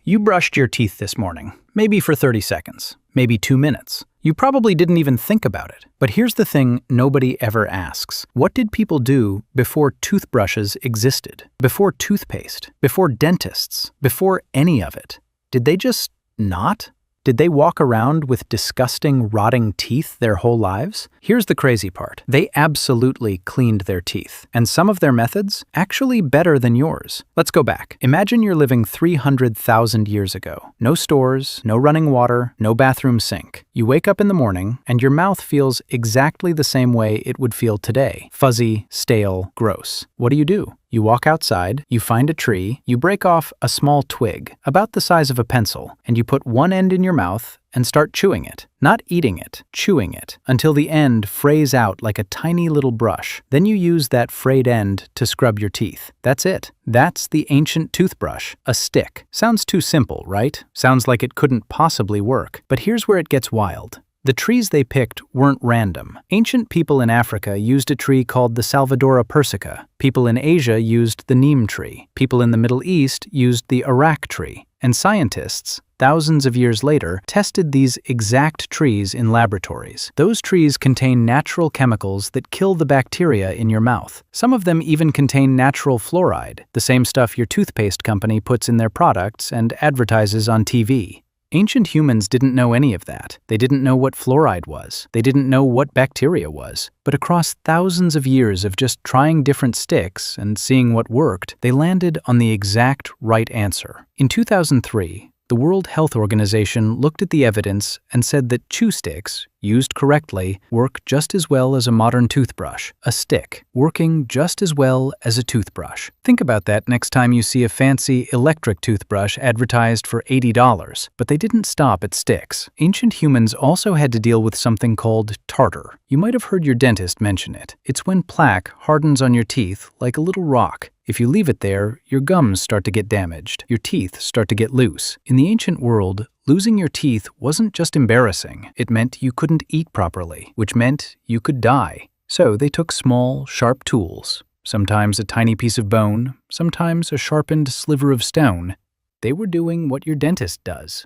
You brushed your teeth this morning, maybe for 30 seconds, maybe 2 minutes. You probably didn't even think about it. But here's the thing nobody ever asks. What did people do before toothbrushes existed? Before toothpaste? Before dentists? Before any of it? Did they just not? Did they walk around with disgusting, rotting teeth their whole lives? Here's the crazy part. They absolutely cleaned their teeth. And some of their methods, actually better than yours. Let's go back. Imagine you're living 300,000 years ago. No stores, no running water, no bathroom sink. You wake up in the morning, and your mouth feels exactly the same way it would feel today. Fuzzy, stale, gross. What do? You walk outside, you find a tree, you break off a small twig, about the size of a pencil, and you put one end in your mouth and start chewing it. Not eating it, chewing it, until the end frays out like a tiny little brush. Then you use that frayed end to scrub your teeth. That's it. That's the ancient toothbrush, a stick. Sounds too simple, right? Sounds like it couldn't possibly work. But here's where it gets wild. The trees they picked weren't random. Ancient people in Africa used a tree called the Salvadora persica. People in Asia used the neem tree. People in the Middle East used the arak tree. And scientists, thousands of years later, tested these exact trees in laboratories. Those trees contain natural chemicals that kill the bacteria in your mouth. Some of them even contain natural fluoride, the same stuff your toothpaste company puts in their products and advertises on TV. Ancient humans didn't know any of that. They didn't know what fluoride was. They didn't know what bacteria was. But across thousands of years of just trying different sticks and seeing what worked, they landed on the exact right answer. In 2003, the World Health Organization looked at the evidence and said that chew sticks, used correctly, work just as well as a modern toothbrush, a stick, working just as well as a toothbrush. Think about that next time you see a fancy electric toothbrush advertised for $80. But they didn't stop at sticks. Ancient humans also had to deal with something called tartar. You might have heard your dentist mention it. It's when plaque hardens on your teeth like a little rock. If you leave it there, your gums start to get damaged. Your teeth start to get loose. In the ancient world, losing your teeth wasn't just embarrassing. It meant you couldn't eat properly, which meant you could die. So they took small, sharp tools, sometimes a tiny piece of bone, sometimes a sharpened sliver of stone. They were doing what your dentist does.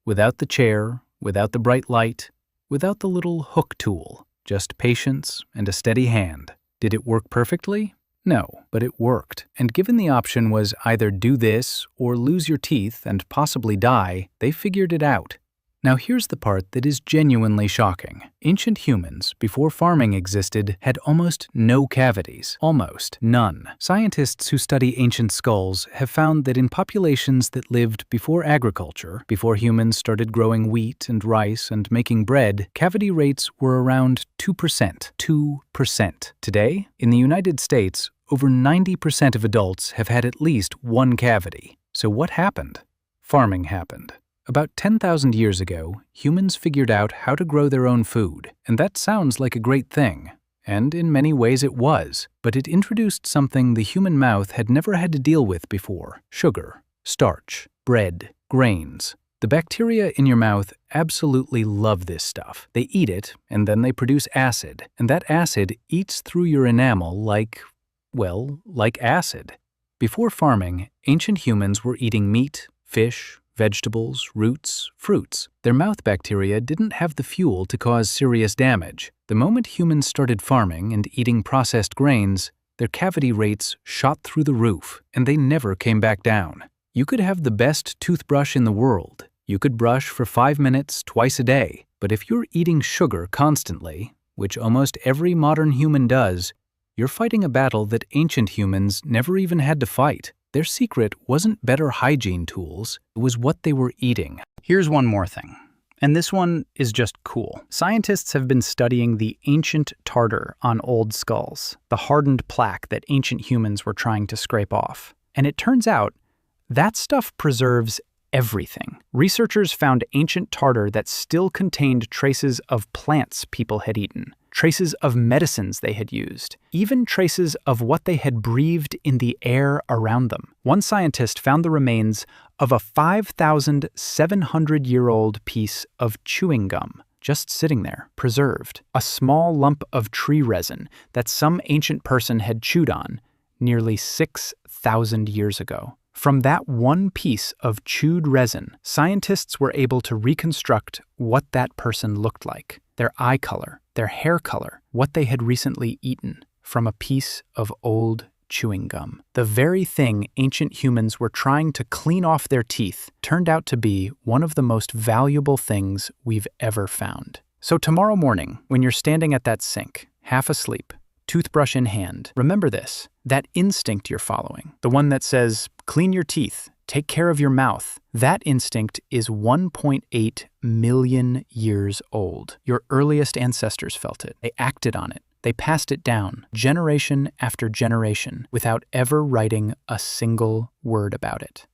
Without the chair, without the bright light, without the little hook tool, just patience and a steady hand. Did it work perfectly? No, but it worked. And given the option was either do this or lose your teeth and possibly die, they figured it out. Now here's the part that is genuinely shocking. Ancient humans, before farming existed, had almost no cavities. Almost none. Scientists who study ancient skulls have found that in populations that lived before agriculture, before humans started growing wheat and rice and making bread, cavity rates were around 2%. 2%. Today, in the United States, over 90% of adults have had at least one cavity. So what happened? Farming happened. About 10,000 years ago, humans figured out how to grow their own food, and that sounds like a great thing. And in many ways it was, but it introduced something the human mouth had never had to deal with before: sugar, starch, bread, grains. The bacteria in your mouth absolutely love this stuff. They eat it, and then they produce acid, and that acid eats through your enamel like acid. Before farming, ancient humans were eating meat, fish, vegetables, roots, fruits. Their mouth bacteria didn't have the fuel to cause serious damage. The moment humans started farming and eating processed grains, their cavity rates shot through the roof, and they never came back down. You could have the best toothbrush in the world. You could brush for 5 minutes twice a day. But if you're eating sugar constantly, which almost every modern human does, you're fighting a battle that ancient humans never even had to fight. Their secret wasn't better hygiene tools, it was what they were eating. Here's one more thing, and this one is just cool. Scientists have been studying the ancient tartar on old skulls, the hardened plaque that ancient humans were trying to scrape off. And it turns out that stuff preserves everything. Researchers found ancient tartar that still contained traces of plants people had eaten, traces of medicines they had used, even traces of what they had breathed in the air around them. One scientist found the remains of a 5,700-year-old piece of chewing gum, just sitting there, preserved. A small lump of tree resin that some ancient person had chewed on nearly 6,000 years ago. From that one piece of chewed resin, scientists were able to reconstruct what that person looked like, their eye color, their hair color, what they had recently eaten, from a piece of old chewing gum. The very thing ancient humans were trying to clean off their teeth turned out to be one of the most valuable things we've ever found. So tomorrow morning, when you're standing at that sink, half asleep, toothbrush in hand, remember this, that instinct you're following, the one that says, clean your teeth, take care of your mouth, that instinct is 1.8 million years old. Your earliest ancestors felt it. They acted on it. They passed it down, generation after generation, without ever writing a single word about it.